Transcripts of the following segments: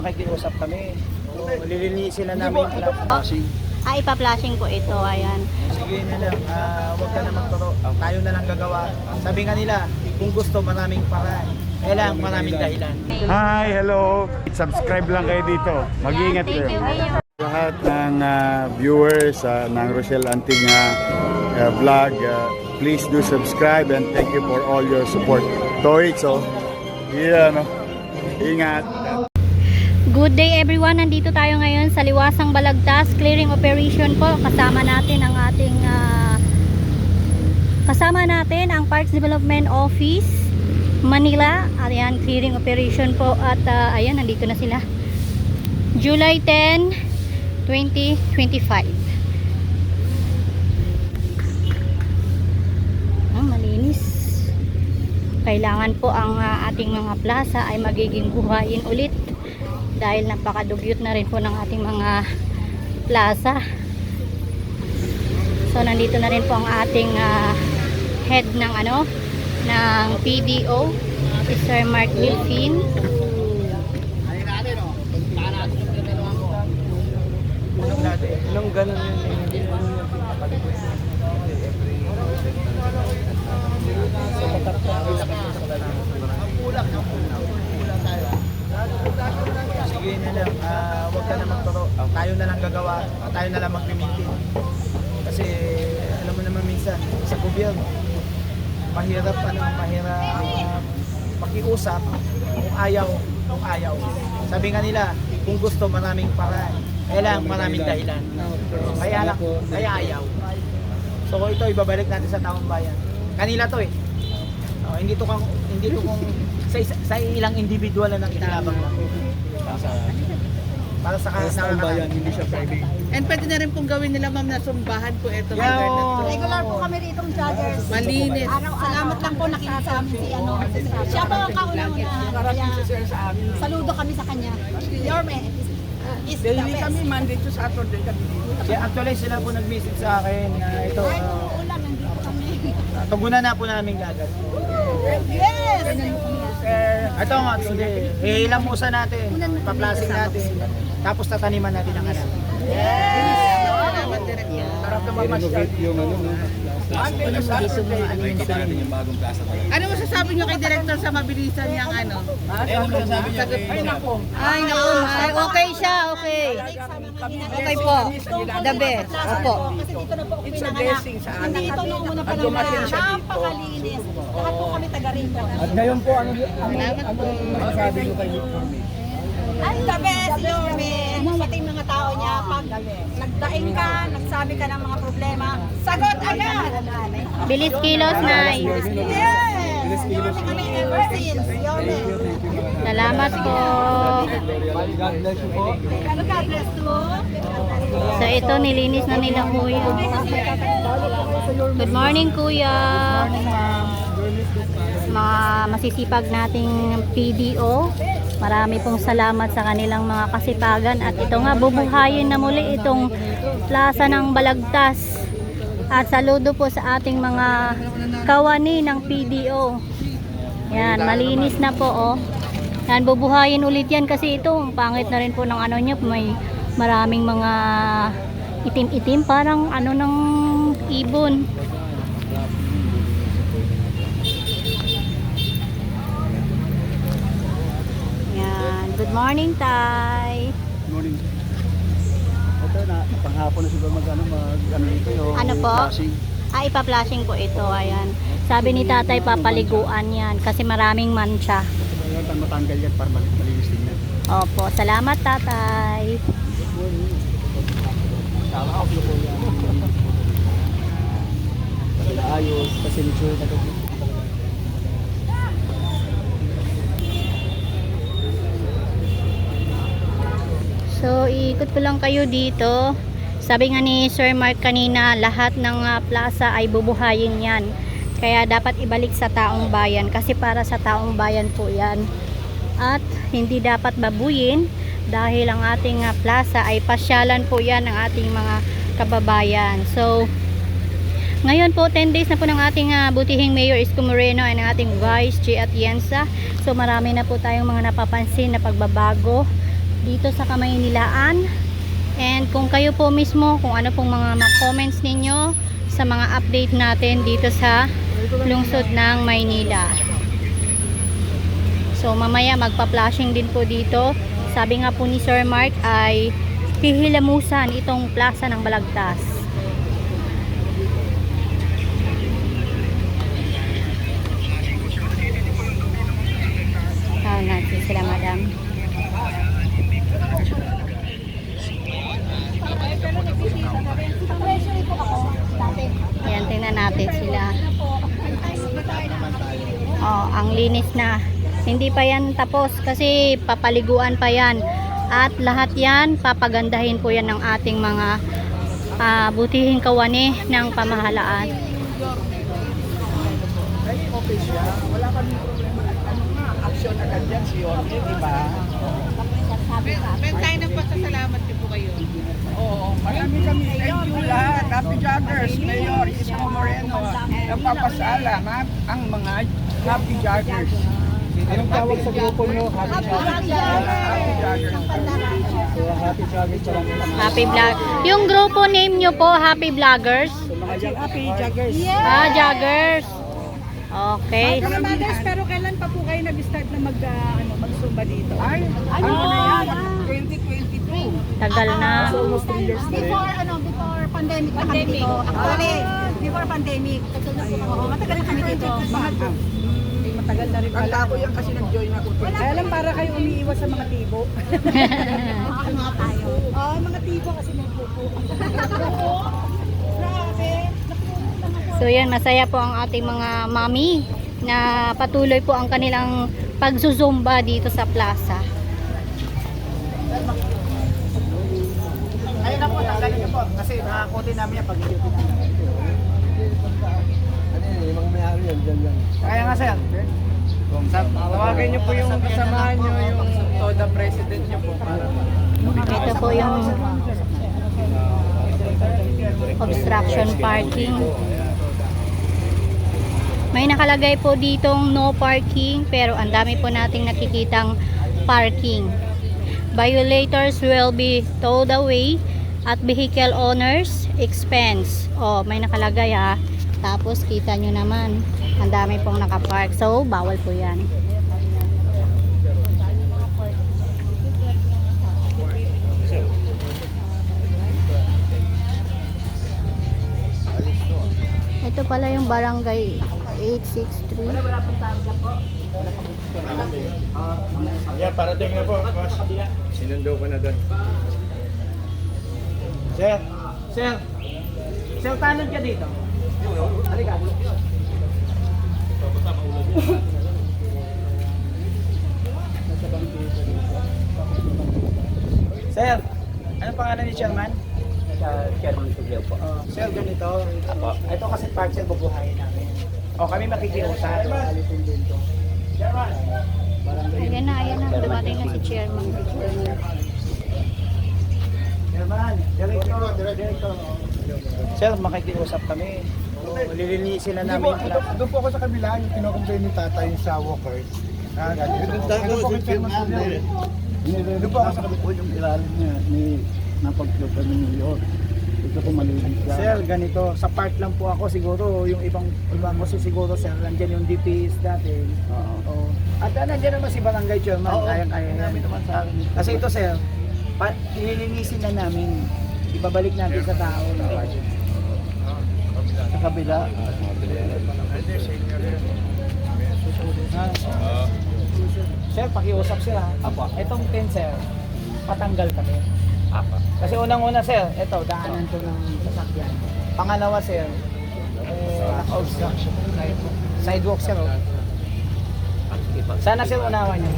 Nakikiusap kami. So, lilinisin na namin yung flashing. Ipa-flashing po ito, ayan. Sige na lang, huwag ka na magturo. Tayo na lang gagawa. Sabi nga nila, kung gusto maraming paraan. Kailangan maraming dahilan. Hi, hello. Subscribe lang kayo dito. Mag-iingat Thank you, kayo. Mayor. Lahat ng viewers ng Rochelle Anting vlog, please do subscribe and thank you for all your support. Toits, oh. Yeah, no. Ingat. Good day everyone, nandito tayo ngayon sa Liwasang Balagtas clearing operation po. Kasama natin ang ating ang Parks Development Office Manila. Ayan, clearing operation po at ayan, nandito na sila. July 10, 2025. Malinis. Kailangan po ang ating mga plaza ay magiging buhayin ulit dahil napakadugyot na rin po ng ating mga plaza. So nandito na rin po ang ating head ng ng PDO, si Sir Mark Wilfin. Ilang ganun yun. Sige na lang, huwag ka na magturo. Tayo na lang gagawa. Tayo na lang mag-meeting. Kasi alam mo naman minsan sa gobyerno, mahirap makiusap kung ayaw. Sabi nga nila, kung gusto maraming paraan. Kailangan maraming dahilan. Kaya ayaw. So ito ibabalik natin sa taong bayan. Kanila to eh. Hindi to kung sa ilang individual na ikinabang lang. Para sa taong bayan, hindi siya private. And pwede na rin pong gawin nila ma'am na sumbahan po ito. Regular po kami rito ng joggers. Malinis. Salamat lang po nakita sa amin siya po ang kauna-una. Saludo kami sa kanya. Yorme is the Daily best. kami, Monday to Saturday kami dito. Actually sila po nag-visit sa akin na ito. Ay, uulan, nandito kami. Tugunan na po namin agad. Yes! Ito nga, today, ihilamusan natin, paplasing natin, tapos tataniman natin ang anak. Salamat Director. Sarap na mamasyal. Ano masasabi niyo kay Director sa mabilisan niyang ano? Ay nako. Ay, naku, okay siya, okay. Okay po. The best. Opo. Kasi dito na po ako It's a pinanganak. blessing sa amin. Hindi ito nung una pa At lang dumating siya dito. napakalinis. Lahat po kami taga rito. At ngayon po, ano masasabi niyo kay Victor? Ay, the best, Yorme. Pati yung mga tao niya, pag nagdaing ka, nagsabi ka ng mga problema, sagot agad! Bilis kilos, Nay. Yes! Yorme kami ever since, Yorme. Salamat po. God bless you po. God bless you. So ito, nilinis na nila kuya. Good morning kuya. Mga masisipag nating PDO. Marami pong salamat sa kanilang mga kasipagan. At ito nga, bubuhayin na muli itong plaza ng Balagtas. At saludo po sa ating mga kawani ng PDO. Yan, malinis na po oh. Yan, bubuhayin ulit yan kasi ito, ang pangit na rin po ng ano niya. May maraming mga itim-itim, parang ano ng ibon. Yan, good morning Tay. Morning. Ito na, panghapon na siguro mag-ano ito yung Ano po? flashing. Ipa-flashing po ito, ayan. Sabi ni tatay, papaliguan yan kasi maraming mancha. Matanggal yan para malinis din yan. Opo, salamat tatay. Tama ako po yan. Ayos, kasi mature na ito. So, ikot ko lang kayo dito. Sabi nga ni Sir Mark kanina, lahat ng plaza ay bubuhayin yan. Kaya dapat ibalik sa taong bayan kasi para sa taong bayan po yan. At hindi dapat babuyin dahil ang ating plaza ay pasyalan po yan ng ating mga kababayan. So, ngayon po 10 days na po ng ating butihing Mayor Isko Moreno at ng ating Vice G. Atienza. So marami na po tayong mga napapansin na pagbabago dito sa Kamaynilaan. And kung kayo po mismo, kung ano pong mga comments ninyo sa mga update natin dito sa lungsod ng Maynila. So mamaya magpa-flashing din po dito. Sabi nga po ni Sir Mark ay hihilamusan itong plaza ng Balagtas. Natin sila, madam. Ayan, tingnan natin sila. Oh, ang linis na. Hindi pa yan tapos kasi papaliguan pa yan. At lahat yan, papagandahin po yan ng ating mga butihing kawani ng pamahalaan. Okay siya. Wala kami problema. Action agad yan si Yorme, di ba? Men tayo ng pasasalamat din po kayo. Oo, marami kami. Thank you lahat. Happy Joggers, Mayor Isko Moreno. Nagpapasalam ang mga Happy Joggers. Anong tawag sa grupo nyo? Happy Happy Joggers. Happy Joggers pa lang. Happy Vlog. Yung grupo name nyo po, Happy Vloggers? Happy Joggers. Ah, Joggers. Okay. Mga mothers, pero kailan pa po kayo nag-start na mag-zumba dito? Ay, ano na yan? 2022. Tagal na. Almost 3 years na rin. Before pandemic na kami dito. Actually, before pandemic. Oo, matagal na kami dito. Matagal na rin Kanta ko yan kasi nag-join ako. Kaya lang para kayo umiiwas sa mga tibo. Mga tayo. Mga tibo kasi nagpupo. Grabe. So yan, masaya po ang ating mga mami na patuloy po ang kanilang pagzuzumba dito sa plaza. Ayun na po, tanggalin niyo po. Kasi nakakote namin yan pag i-duty namin. Kaya nga sir. Tawagin niyo po yung kasamahan niyo, yung Toda President niyo po. Ito po yung obstruction parking. May nakalagay po ditong no parking pero ang dami po nating nakikitang parking. Violators will be towed away at vehicle owners expense. Oh, may nakalagay ha. Tapos kita nyo naman, ang dami pong nakapark. So, bawal po yan. Ito pala yung barangay 863. Yeah, parating na po. Sinundo ko na doon. Sir, sir. Sir, tanong ka dito. Halika. Sir, ano pangalan ni Chairman? Chairman Tuglio po. Sir, ganito. Ito kasi part sir bubuhayin namin. O kami makikiusap. Alisin din to. Chairman. Ayan na. Dumating na si chairman. Chairman, director. Sir, makikiusap kami. Lilinisin na namin. Doon po ako sa kabila, yung kinocomplain ni tatay sa walkers. Doon po ako sa kabila yung ilalim niya ni napagklutan ng New York. Ito po malinis lang. Sir, ganito, sa part lang po ako siguro, yung ibang kasi siguro sir, nandiyan yung DPS dati. Oo. At nandiyan naman si Barangay Chairman, kayang-kaya namin naman sa akin. Kasi ito sir, ililinisin na namin, ibabalik natin sa tao na budget. Sa kabila. Sir, pakiusap sila. Itong tent sir, patanggal kami. Kasi unang-una sir, ito, daanan to ng sasakyan. Pangalawa sir, obstruction. Sidewalk sir. Sana sir unawan niyo.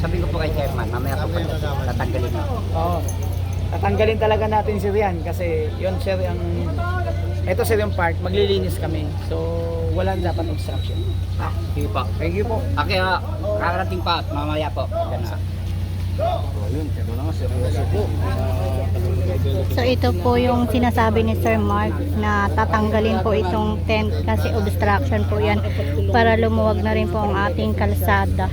Sabi ko po kay Chairman, mamaya po tatanggalin mo. Oo. Tatanggalin talaga natin sir yan kasi yun sir ang ito sir yung part, maglilinis kami. So wala dapat obstruction. Sige po. Thank you po. Okay, kakarating pa at mamaya po. So ito po yung sinasabi ni Sir Mark na tatanggalin po itong tent kasi obstruction po yan para lumuwag na rin po ang ating kalsada.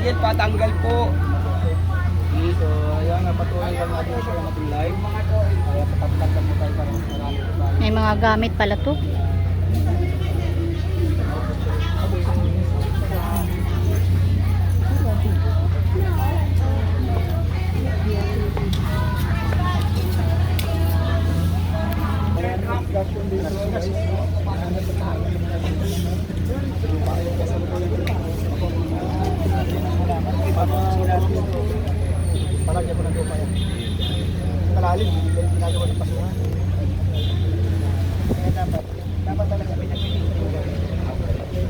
Daniel, patanggal po. Dito, ayan, patuloy lang natin siya ng ating live. Kaya patanggal mo tayo para marami po tayo. May mga gamit pala to. Palagyan mo ng lupa yan. Malalim, hindi kayo ginagawa ng pasuhan. Kaya dapat talaga pinag-ibig.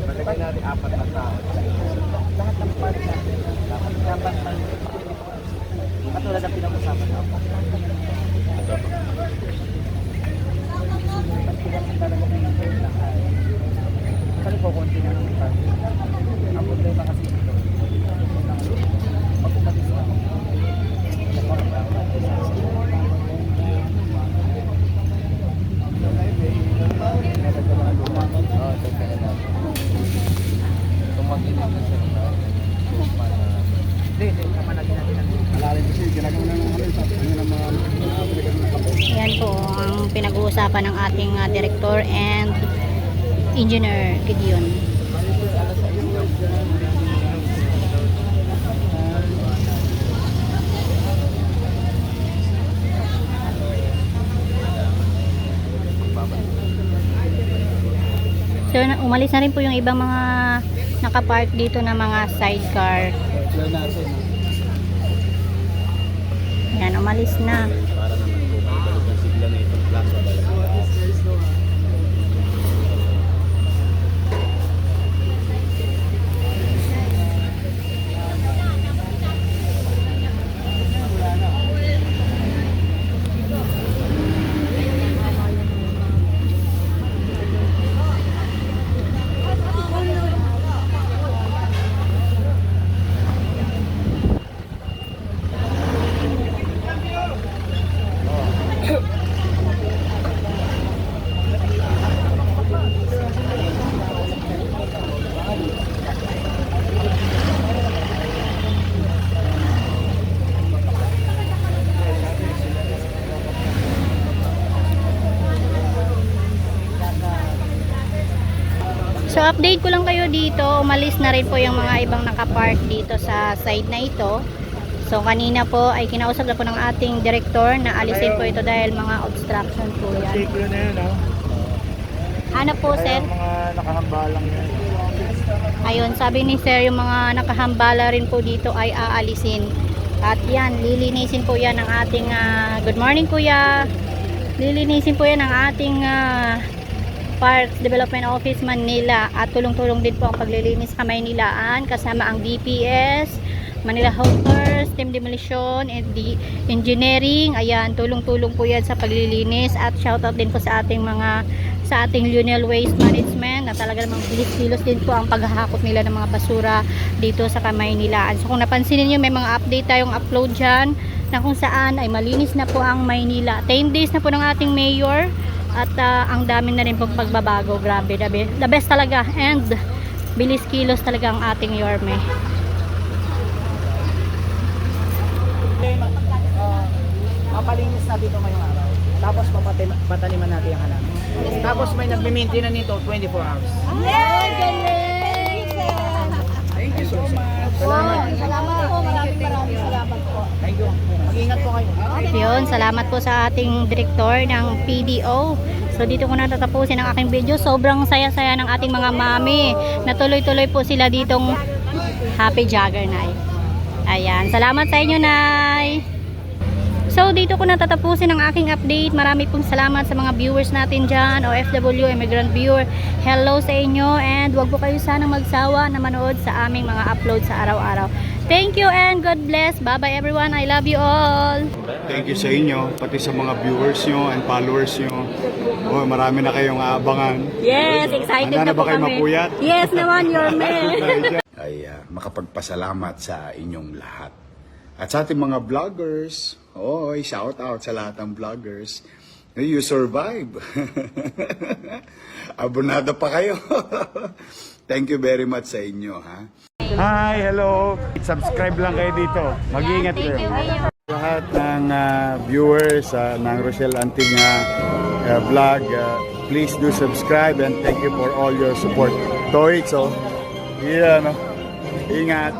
Malagay natin 4 na tao. Lahat ng palit natin, dapat katulad ng pinag-usapan natin. Talaga ng lahat. Kasi po, konti na ng party. Ang problema kasi ito. Pag umalis na, Yan po ang pinag-uusapan ng ating director and engineer Gideon. So umalis na rin po yung ibang mga nakapark dito na mga sidecar. Yan, umalis na. So update ko lang kayo dito, umalis na rin po yung mga ibang nakapark dito sa side na ito. So kanina po ay kinausap na po ng ating director na alisin po ito dahil mga obstruction po yan. siklo na yun, no? Ano po sir? Mga nakahambalang yan. Ayun, sabi ni sir yung mga nakahambala rin po dito ay aalisin. At yan, lilinisin po yan ng ating good morning kuya. Lilinisin po yan ng ating Parks Development Office Manila at tulong-tulong din po ang paglilinis sa Maynilaan kasama ang DPS, Manila Hookers, Team Demolition, and the Engineering. Ayan, tulong-tulong po yan sa paglilinis at shoutout din po sa ating Lionel Waste Management na talaga namang bilis-bilos din po ang paghahakot nila ng mga basura dito sa Maynilaan. So kung napansin niyo may mga update tayong upload dyan na kung saan ay malinis na po ang Maynila. 10 days na po ng ating mayor. At ang dami na rin pong pagbabago. Grabe, the best talaga. And bilis kilos talaga ang ating Yorme. Mapalinis na dito ngayong araw. Tapos pataniman natin yung halaman. Tapos may nagme-maintain na nito 24 hours. Thank you so much. Salamat po, maraming salamat po. Thank you. Mag-ingat po kayo. Yun, salamat po sa ating direktor ng PDO. So dito ko na tatapusin ang aking video. Sobrang saya-saya ng ating mga mami. Natuloy-tuloy po sila ditong happy jogger, Nay. Ayan, salamat sa inyo, Nay. So dito ko na tatapusin ang aking update. Marami pong salamat sa mga viewers natin dyan, OFW, immigrant viewer. Hello sa inyo and wag po kayo sanang magsawa na manood sa aming mga upload sa araw-araw. Thank you and God bless. Bye-bye everyone. I love you all. Thank you sa inyo, pati sa mga viewers nyo and followers nyo. Oh, marami na kayong aabangan. Yes, excited Handa na na po ba kayo kami. mapuyat? Yes naman, Yorme. Ay makapagpasalamat sa inyong lahat. At sa ating mga vloggers, shout out sa lahat ng vloggers. You survive. Abonado pa kayo. Thank you very much sa inyo, ha? Hi, hello. Subscribe lang kayo dito. Mag-iingat kayo. Lahat ng viewers ng Rochelle Anting vlog, please do subscribe and thank you for all your support. Toits, oh. Yeah, no? Ingat.